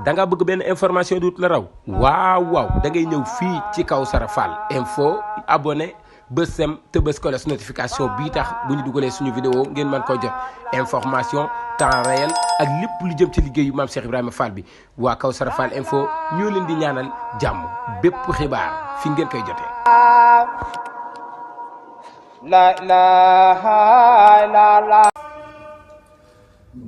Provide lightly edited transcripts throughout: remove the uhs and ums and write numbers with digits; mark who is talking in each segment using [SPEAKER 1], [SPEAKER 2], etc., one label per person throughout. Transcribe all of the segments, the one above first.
[SPEAKER 1] da nga bëgg benn information du la raw waaw da ngay ñëw fii ci Kawsara Fall info abonné bës sem te bës ko notification bii tax bu ñu dugalee suñu vidéo ngeen mën ko jot information temps réel ak lépp lu jëm ci liggéeyu Maam Cheikh Ibrahima Fall bi waa Kawsara Fall info ñoo leen di ñaanal jàmm bépp xibaar fi ngeen koy jotee.
[SPEAKER 2] La ilaha illallah.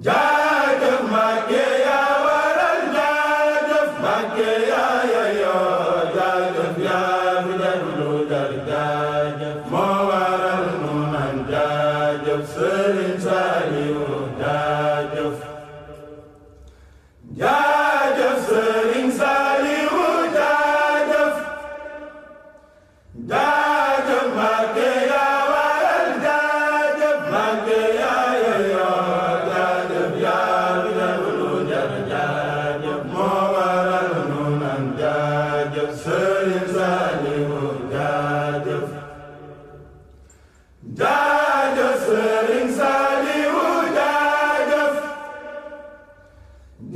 [SPEAKER 3] Jaajëf Mbàkke yaa waral jaajëf Mbàkke yaa yeyoo jaajëf yaa fi def lu jar jaajëf moo waral nu naan jaajëf Sëriñ Saaliwu jaajëf jaajëf Sëriñ Saaliwu jaajëf jaajëf Mbàkke yaa waral jaajëf Mbàkke yaa yeyoo Sëriñ Saaliwu jaajëf jaajëf Sëriñ Saaliwu jaajëf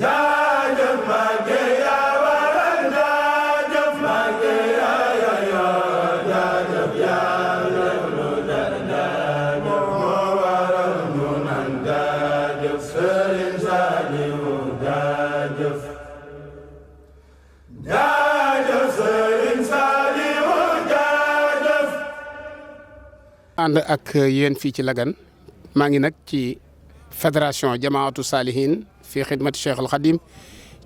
[SPEAKER 3] jaajëf Mbàkke yaa waral jaajëf Mbàkke yaa yeyoo jaajëf yaa def lu jar jaajëf moo waral nu naan jaajëf Sëriñ Saaliwu jaajëf
[SPEAKER 4] ànd ak yéen fii ci Lagane maa ngi nag ci fédération jamaatu Salihin fii xidmati Cheikh al Khadim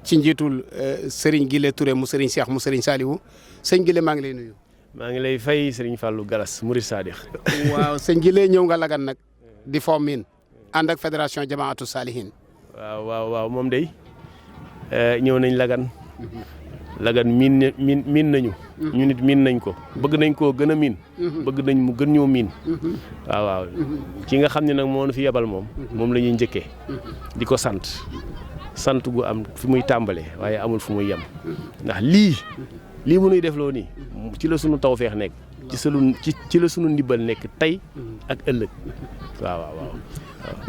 [SPEAKER 4] ci njiitul Serigne Guilé Touré mu Serigne Cheikh mu Serigne Saliou sëñ Guilé maa ngi lay nuyu.
[SPEAKER 5] maa ngi lay fay Serigne Fallou Galas Murid Sadikh.
[SPEAKER 4] waaw sëñ Guilé ñëw nga Lagane nag di fo miin ànd ak fédération jamaatu Salihin.
[SPEAKER 5] waaw moom day ñëw nañ Lagane miin nañu. ñu nit miin nañ ko bëgg nañ koo gën a miin. bëgg nañ mu gën ñoo miin. waaw ki nga xam ne nag moo nu fi yebal moom la ñuy njëkkee. di ko sant gu am fi muy tàmbalee waaye amul fu muy yem. ndax lii mu nuy def loo nii ci la sunu tawfeex nekk. ci la sunu ndimbal nekk tey ak ëllëg. waaw.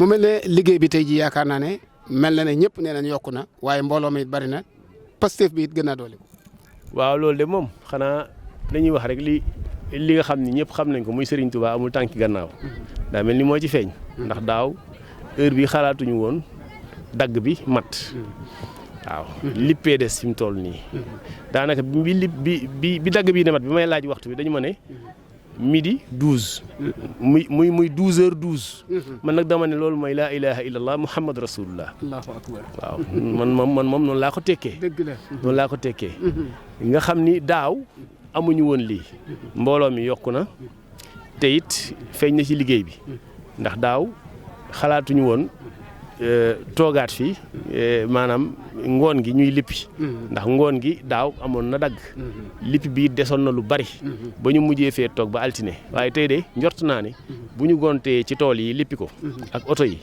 [SPEAKER 4] mu mel ne liggéey bi tey ji yaakaar naa ne mel na ne ñëpp nee nañ yokku na waaye mbooloo mi it bari na. Pastef bi it gën a doole ko.
[SPEAKER 5] waaw loolu de moom xanaa dañuy wax rek li nga xam ni ñëpp xam nañ ko muy Serigne Touba amul tànki gannaaw daa mel ni moo ci feeñ. ndax daaw heure bi xalaatuñu woon dagg bi mat. waaw lippee des fi mu toll nii. daanaka bi dagg bii ne mat bi may laaj waxtu bi dañu ma ne midi 12. muy 12h12. man nag dama ne loolu mooy laa ilaha illallah muhammad rasulullah.
[SPEAKER 4] allahu akbar.
[SPEAKER 5] waaw man moom noonu laa ko tekkee.
[SPEAKER 4] dëgg la
[SPEAKER 5] noonu laa ko tekkee. nga xam ni daaw amuñu woon lii. mbooloo mi yokku na te it feeñ na ci liggéey bi. ndax daaw xalaatuñu woon toogaat fii maanaam ngoon gi ñuy lippi. ndax ngoon gi daaw amoon na dagg. lippi bii desoon na lu bari. ba ñu mujjee fee toog ba altine waaye tey de njort naa ne bu ñu gontee ci tool yi lippi ko. ak oto yi.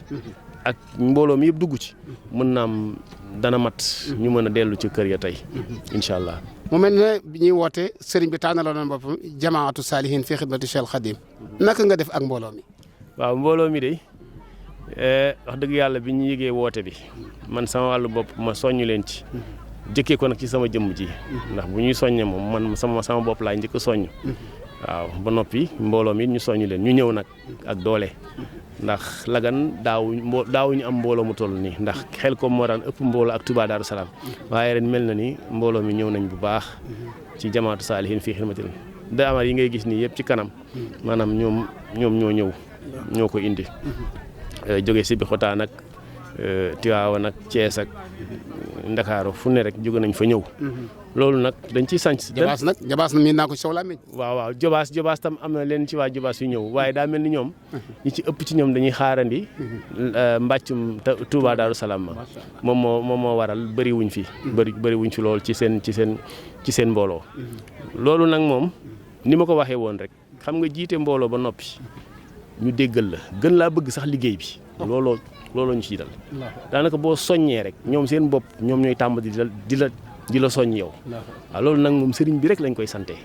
[SPEAKER 5] ak mbooloo mi yëpp dugg ci. mën naam dana mat. ñu mën a dellu ci kër ya tey. incha allah.
[SPEAKER 4] mu mel ne bi ñuy woote sëriñ bi tànnaloo na boppam jamaatu Salihin fii xidmati Cheikh al Khadim naka nga def ak mbooloo mi.
[SPEAKER 5] waaw mbooloo mi de. wax dëgg yàlla bi ñu yëgee woote bi man sama wàllu bopp ma soññ leen ci jëkkee ko nag ci sama jëmm ji ndax bu ñuy soññee moom man sama bopp laay njëkk soññ waaw ba noppi mbooloo mi ñu soññ leen ñu ñëw nag ak doole ndax Lagane daawuñu am mbooloo mu toll nii ndax xel ko moo daan ëpp mbooloo ak Touba Darou Salaam waaye ren mel na ni mbooloo mi ñëw nañ bu baax ci jamaatu Salihin fii xidmatin daamar yi ngay gis nii yëpp ci kanam maanaam ñoom ñoo ñëw ñoo ko indi jóge si bi xotaa nag Tiwaawan ak Cees ak Ndakaaru fu ne rek jóge nañ fa ñëw. loolu nag dañ ciy sant.
[SPEAKER 4] Jobaas nag mii naa ko sow laa meññ.
[SPEAKER 5] waaw Jobaas tam am na leen ci waa Jobaas yu ñëw waaye daa mel ni ñoom ñi ci ëpp ci ñoom dañuy xaarandi mbàccum Touba Darou Salaam ma moom moo waral bëri wuñ fi. bëri wuñ fi lool ci seen mbooloo. loolu nag moom ni ma ko waxee woon rek xam nga jiite mbooloo ba noppi ñu déggal la gën laa bëgg sax liggéey bi looloo ñu ciy dal daanaka boo soññee rek ñoom seen bopp ñoom ñooy tàmm di la soññ yow waaw loolu nag moom sëriñ bi rek lañ koy sante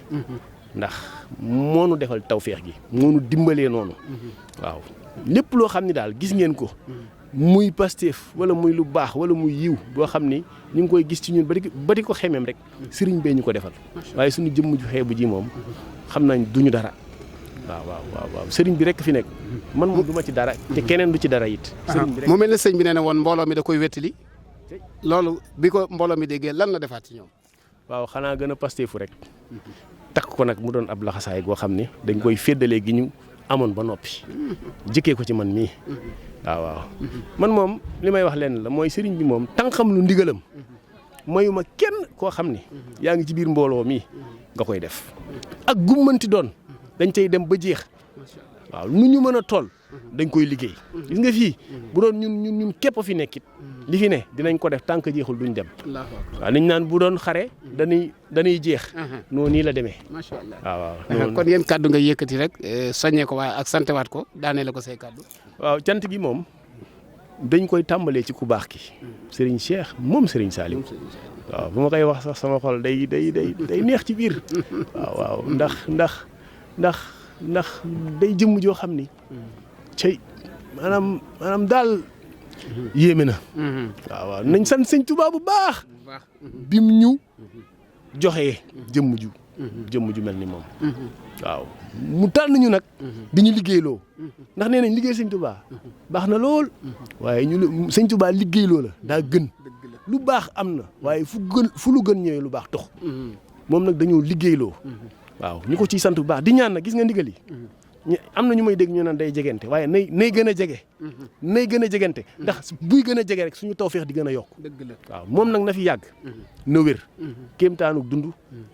[SPEAKER 5] ndax moo nu defal tawféex gi moo nu dimbalee noonu waaw lépp loo xam ni daal gis ngeen ko muy Pastef wala muy lu baax wala muy yiw boo xam ni ñu ngi koy gis ci ñun ba di ko xemeem rek sëriñ bee ñu ko defal waaye suñu jëmm ju xeebu ji moom xam nañ duñu dara waaw sëriñ bi rek fi nekk man moom du ma ci dara te keneen du ci dara it. sëriñ bi rek
[SPEAKER 4] mu mel ne sëñ bi nee na woon mbooloo mi da koy wettali loolu bi ko mbooloo mi déggee lan la defaat ci ñoom.
[SPEAKER 5] waaw xanaa gën a Pastefu rek takk ko nag mu doon ab laxasaay goo xam ni dañ koy féddalee gi ñu amoon ba noppi jëkkee ko ci man mii waaw man moom li may wax leen la mooy sëriñ bi moom tànqam lu ndigalam mayuma kenn koo xam ni yaa ngi ci biir mbooloo mi nga koy def ak gummanti doon dañ cay dem ba jeex waaw nu ñu mën a toll dañ koy liggéey gis nga fii bu doon ñun képp fi nekkit li fi ne dinañ ko def tànk jeexul duñ dem waaw niñ naan bu doon xare dañuy jeex noonu nii la demee
[SPEAKER 4] macha allah
[SPEAKER 5] waaw
[SPEAKER 4] kon yéen kàddu nga yëkkati rek soññee ko waaye ak santewaat ko daanee la ko say kàddu.
[SPEAKER 5] waaw cant gi moom dañ koy tàmbalee ci ku baax ki Serigne Cheikh moom Serigne Saliou waaw bu ma koy wax sax sama xol day neex ci biir waaw ndax day jëmm joo xam ni cey maanaam daal yéeme na waaw nañ sant sëñ Tuubaa bu baax bim ñu joxee jëmm ju mel ni moom waaw mu tànn ñu nag di ñu liggéeyloo ndax nee nañ liggéey sëñ Tuubaa baax na lool waaye sëñ Tuubaa liggéeyloo la daa gën lu baax am na waaye fu lu gën ñëwee lu baax tox moom nag dañoo liggéeyloo waaw ñu ko ciy sant bu baax di ñaan nag gis nga ndigal yi am na ñu may dégg ñu naan day jegente waaye nay gën a jege nay gën a jegente ndax buy gën a jege rek suñu tawfeex di gën a yokk waaw moom nag na fi yàgg na wér kéemtaanuk dund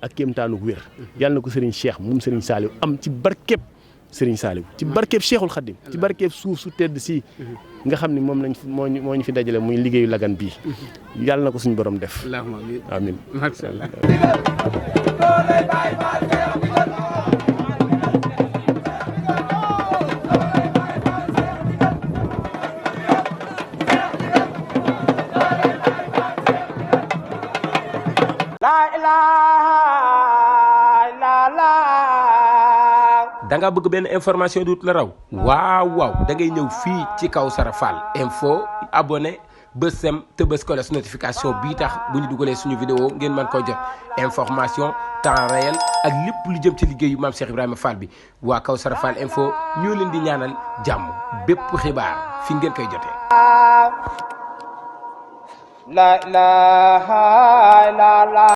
[SPEAKER 5] ak kéemtaanuk wér yàlla na ko Serigne Cheikh moom Serigne Saliou am ci barkeb Serigne Saliou ci barkeb Cheikhul Khadim ci barkeb suuf su tedd si nga xam ni moom lañ moo ñu fi dajale muy liggéeyu Lagane bii yàlla na ko suñu borom def amiin
[SPEAKER 4] macha allah.
[SPEAKER 1] da nga bëgg benn information du la raw waaw da ngay ñëw fii ci Kawsara Fall info abonné bës sem te bës kolos notification bii tax bu ñu dugalee suñu vidéo ngeen mën koo jot information temps réel ak lépp lu jëm ci liggéeyu maam Cheikh Ibrahima Fall bi waa Kawsara Fall info ñoo leen di ñaanal jàmm bépp xibaar fi ngeen koy jotee.
[SPEAKER 2] La ilaha illallah